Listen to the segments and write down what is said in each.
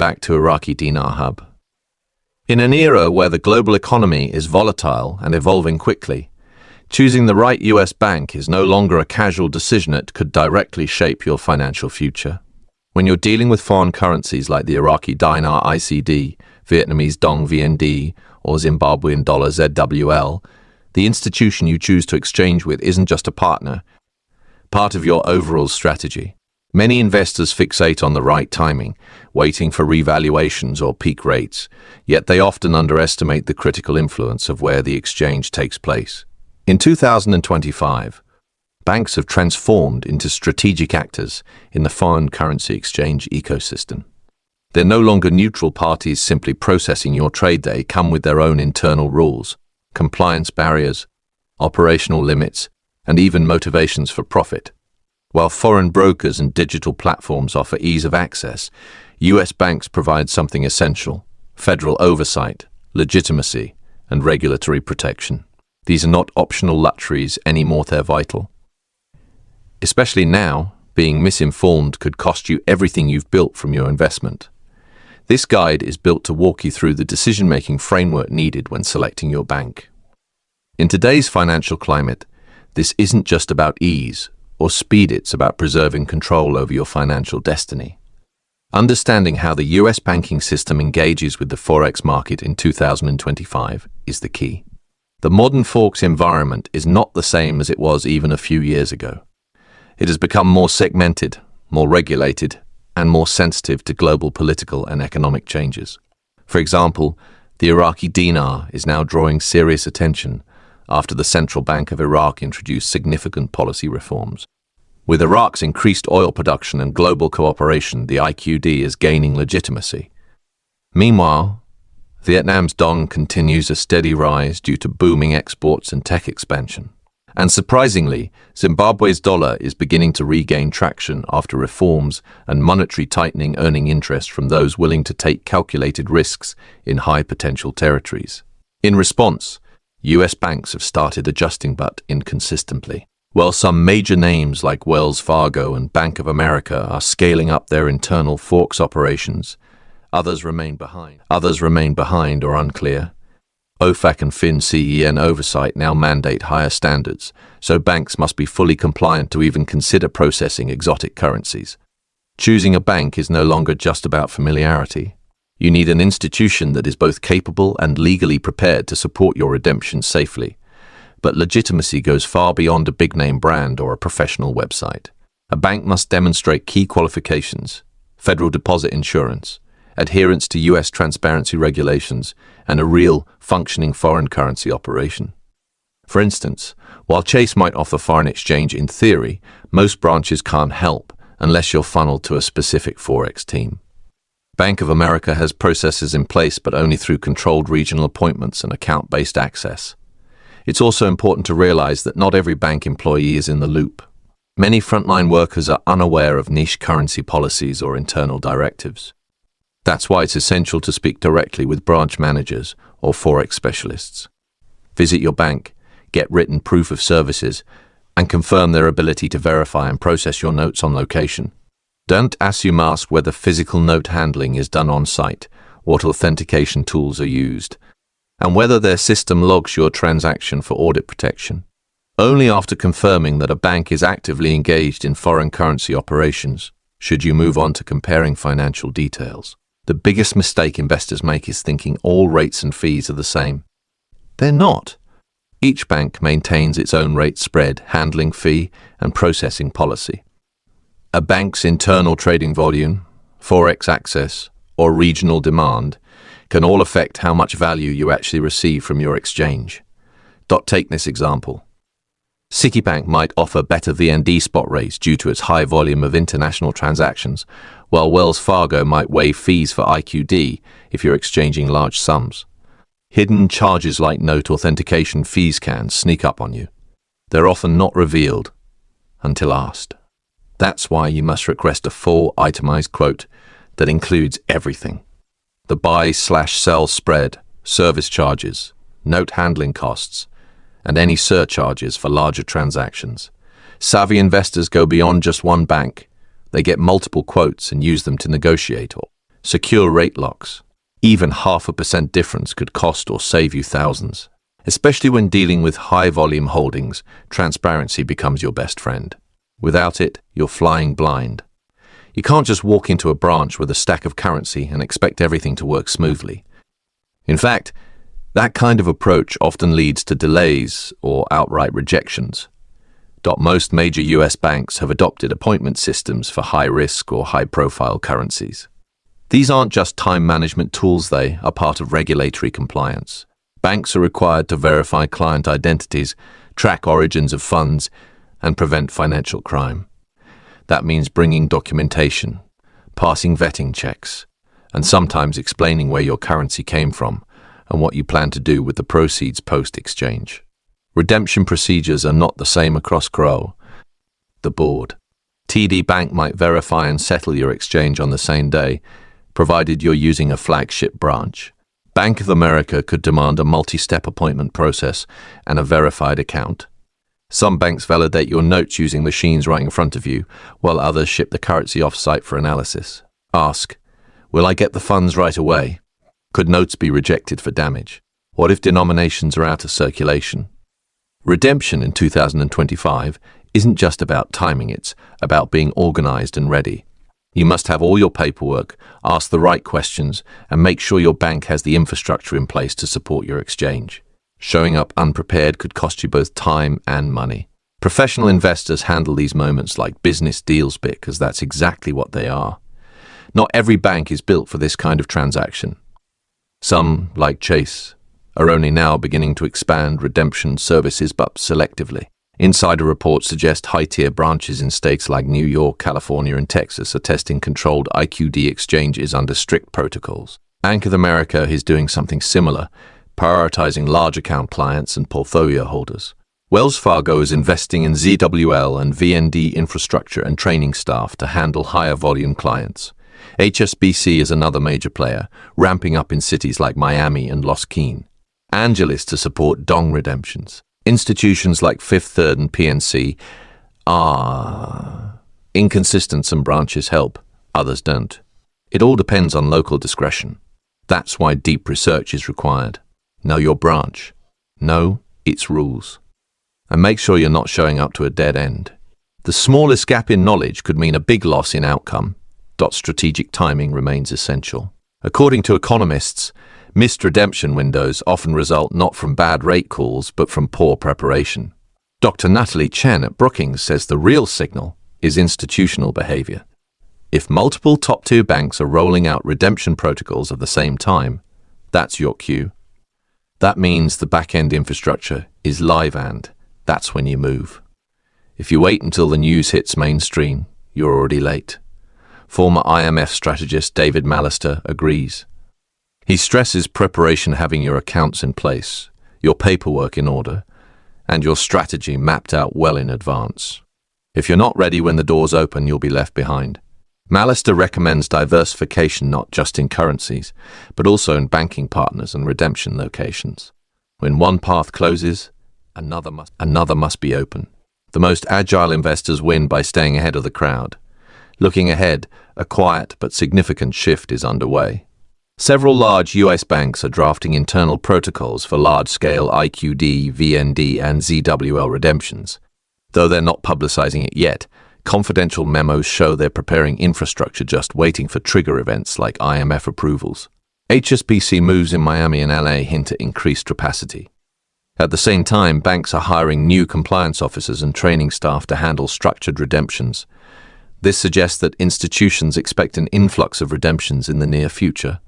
back to Iraqi Dinar Hub. In an era where the global economy is volatile and evolving quickly, choosing the right US bank is no longer a casual decision that could directly shape your financial future. When you're dealing with foreign currencies like the Iraqi Dinar ICD, Vietnamese Dong VND, or Zimbabwean Dollar ZWL, the institution you choose to exchange with isn't just a partner, part of your overall strategy. Many investors fixate on the right timing, waiting for revaluations or peak rates, yet they often underestimate the critical influence of where the exchange takes place. In 2025, banks have transformed into strategic actors in the foreign currency exchange ecosystem. They're no longer neutral parties simply processing your trade. They come with their own internal rules, compliance barriers, operational limits, and even motivations for profit. While foreign brokers and digital platforms offer ease of access, US banks provide something essential: federal oversight, legitimacy, and regulatory protection. These are not optional luxuries anymore, they're vital. Especially now, being misinformed could cost you everything you've built from your investment. This guide is built to walk you through the decision-making framework needed when selecting your bank. In today's financial climate, this isn't just about ease or speed, it's about preserving control over your financial destiny. Understanding how the US banking system engages with the Forex market in 2025 is the key. The modern Forex environment is not the same as it was even a few years ago. It has become more segmented, more regulated, and more sensitive to global political and economic changes. For example, the Iraqi dinar is now drawing serious attention after the Central Bank of Iraq introduced significant policy reforms. With Iraq's increased oil production and global cooperation, the IQD is gaining legitimacy. Meanwhile, Vietnam's Dong continues a steady rise due to booming exports and tech expansion. And surprisingly, Zimbabwe's dollar is beginning to regain traction after reforms and monetary tightening, earning interest from those willing to take calculated risks in high-potential territories. In response, US banks have started adjusting, but inconsistently. While some major names like Wells Fargo and Bank of America are scaling up their internal Forex operations, others remain behind or unclear. OFAC and FinCEN oversight now mandate higher standards, so banks must be fully compliant to even consider processing exotic currencies. Choosing a bank is no longer just about familiarity. You need an institution that is both capable and legally prepared to support your redemption safely. But legitimacy goes far beyond a big-name brand or a professional website. A bank must demonstrate key qualifications: federal deposit insurance, adherence to US transparency regulations, and a real, functioning foreign currency operation. For instance, while Chase might offer foreign exchange in theory, most branches can't help unless you're funneled to a specific Forex team. Bank of America has processes in place, but only through controlled regional appointments and account-based access. It's also important to realize that not every bank employee is in the loop. Many frontline workers are unaware of niche currency policies or internal directives. That's why it's essential to speak directly with branch managers or Forex specialists. Visit your bank, get written proof of services, and confirm their ability to verify and process your notes on location. Don't assume, ask whether physical note handling is done on site, what authentication tools are used, and whether their system logs your transaction for audit protection. Only after confirming that a bank is actively engaged in foreign currency operations should you move on to comparing financial details. The biggest mistake investors make is thinking all rates and fees are the same. They're not. Each bank maintains its own rate spread, handling fee, and processing policy. A bank's internal trading volume, Forex access, or regional demand can all affect how much value you actually receive from your exchange. Take this example. Citibank might offer better VND spot rates due to its high volume of international transactions, while Wells Fargo might waive fees for IQD if you're exchanging large sums. Hidden charges like note authentication fees can sneak up on you. They're often not revealed until asked. That's why you must request a full itemized quote that includes everything: the buy/sell spread, service charges, note handling costs, and any surcharges for larger transactions. Savvy investors go beyond just one bank. They get multiple quotes and use them to negotiate or secure rate locks. Even 0.5% difference could cost or save you thousands. Especially when dealing with high-volume holdings, transparency becomes your best friend. Without it, you're flying blind. You can't just walk into a branch with a stack of currency and expect everything to work smoothly. In fact, that kind of approach often leads to delays or outright rejections. Most major US banks have adopted appointment systems for high-risk or high-profile currencies. These aren't just time management tools, they are part of regulatory compliance. Banks are required to verify client identities, track origins of funds, and prevent financial crime. That means bringing documentation, passing vetting checks, and sometimes explaining where your currency came from and what you plan to do with the proceeds post-exchange. Redemption procedures are not the same across the board. TD Bank might verify and settle your exchange on the same day, provided you're using a flagship branch. Bank of America could demand a multi-step appointment process and a verified account. Some banks validate your notes using machines right in front of you, while others ship the currency off-site for analysis. Ask, will I get the funds right away? Could notes be rejected for damage? What if denominations are out of circulation? Redemption in 2025 isn't just about timing, it's about being organized and ready. You must have all your paperwork, ask the right questions, and make sure your bank has the infrastructure in place to support your exchange. Showing up unprepared could cost you both time and money. Professional investors handle these moments like business deals because that's exactly what they are. Not every bank is built for this kind of transaction. Some, like Chase, are only now beginning to expand redemption services, but selectively. Insider reports suggest high-tier branches in states like New York, California, and Texas are testing controlled IQD exchanges under strict protocols. Bank of America is doing something similar, prioritizing large account clients and portfolio holders. Wells Fargo is investing in ZWL and VND infrastructure and training staff to handle higher volume clients. HSBC is another major player, ramping up in cities like Miami and Los Quines. Angeles to support Dong redemptions. Institutions like Fifth Third and PNC are inconsistent. Some branches help, others don't. It all depends on local discretion. That's why deep research is required. Know your branch. Know its rules. And make sure you're not showing up to a dead end. The smallest gap in knowledge could mean a big loss in outcome. Strategic timing remains essential. According to economists, missed redemption windows often result not from bad rate calls, but from poor preparation. Dr. Natalie Chen at Brookings says the real signal is institutional behavior. If multiple top-tier banks are rolling out redemption protocols at the same time, that's your cue. That means the back-end infrastructure is live, and that's when you move. If you wait until the news hits mainstream, you're already late. Former IMF strategist David Malister agrees. He stresses preparation, having your accounts in place, your paperwork in order, and your strategy mapped out well in advance. If you're not ready when the doors open, you'll be left behind. Malister recommends diversification not just in currencies, but also in banking partners and redemption locations. When one path closes, another must be open. The most agile investors win by staying ahead of the crowd. Looking ahead, a quiet but significant shift is underway. Several large US banks are drafting internal protocols for large-scale IQD, VND, and ZWL redemptions. Though they're not publicizing it yet, confidential memos show they're preparing infrastructure, just waiting for trigger events like IMF approvals. HSBC moves in Miami and LA hint at increased capacity. At the same time, banks are hiring new compliance officers and training staff to handle structured redemptions. This suggests that institutions expect an influx of redemptions in the near future.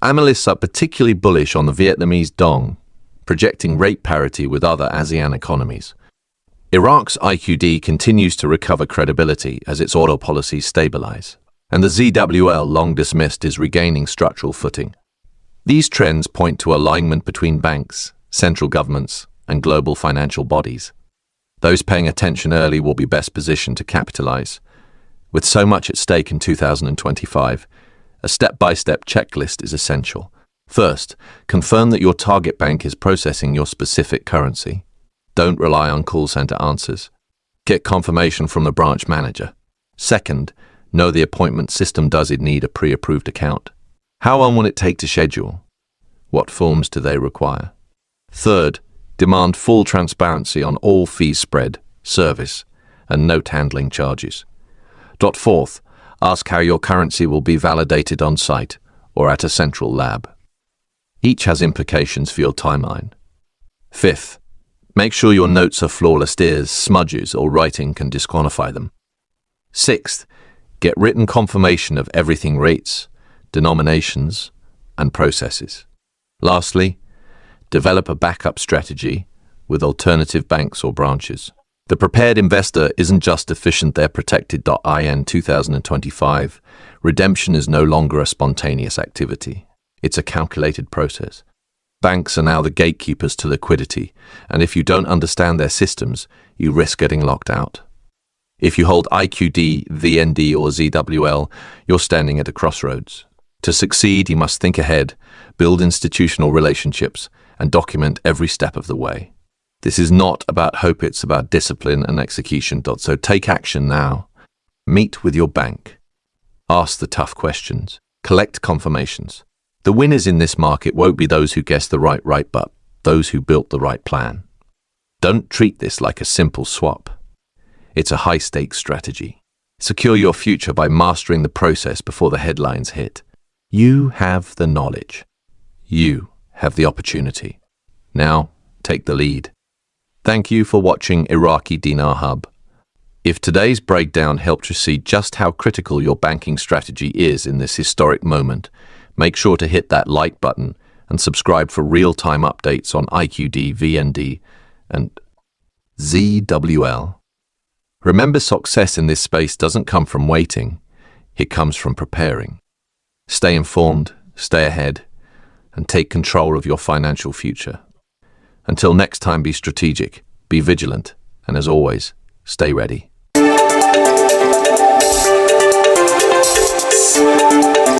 Analysts are particularly bullish on the Vietnamese Dong, projecting rate parity with other ASEAN economies. Iraq's IQD continues to recover credibility as its oil policies stabilize, and the ZWL, long dismissed, is regaining structural footing. These trends point to alignment between banks, central governments, and global financial bodies. Those paying attention early will be best positioned to capitalize. With so much at stake in 2025, a step-by-step checklist is essential. First, confirm that your target bank is processing your specific currency. Don't rely on call center answers. Get confirmation from the branch manager. Second, No, the appointment system does it need a pre-approved account. How long will it take to schedule? What forms do they require? Third, demand full transparency on all fees spread, service, and note handling charges. Fourth, ask how your currency will be validated on site or at a central lab. Each has implications for your timeline. Fifth, make sure your notes are flawless. Tears, smudges, or writing can disqualify them. Sixth, get written confirmation of everything: rates, denominations, and processes. Lastly, develop a backup strategy with alternative banks or branches. The prepared investor isn't just efficient, they're protected. In 2025, redemption is no longer a spontaneous activity. It's a calculated process. Banks are now the gatekeepers to liquidity, and if you don't understand their systems, you risk getting locked out. If you hold IQD, VND, or ZWL, you're standing at a crossroads. To succeed, you must think ahead, build institutional relationships, and document every step of the way. This is not about hope, it's about discipline and execution. So take action now. Meet with your bank. Ask the tough questions. Collect confirmations. The winners in this market won't be those who guessed the right, but those who built the right plan. Don't treat this like a simple swap. It's a high-stakes strategy. Secure your future by mastering the process before the headlines hit. You have the knowledge. You have the opportunity. Now, take the lead. Thank you for watching Iraqi Dinar Hub. If today's breakdown helped you see just how critical your banking strategy is in this historic moment, make sure to hit that like button and subscribe for real-time updates on IQD, VND, and ZWL. Remember, success in this space doesn't come from waiting, it comes from preparing. Stay informed, stay ahead, and take control of your financial future. Until next time, be strategic, be vigilant, and as always, stay ready.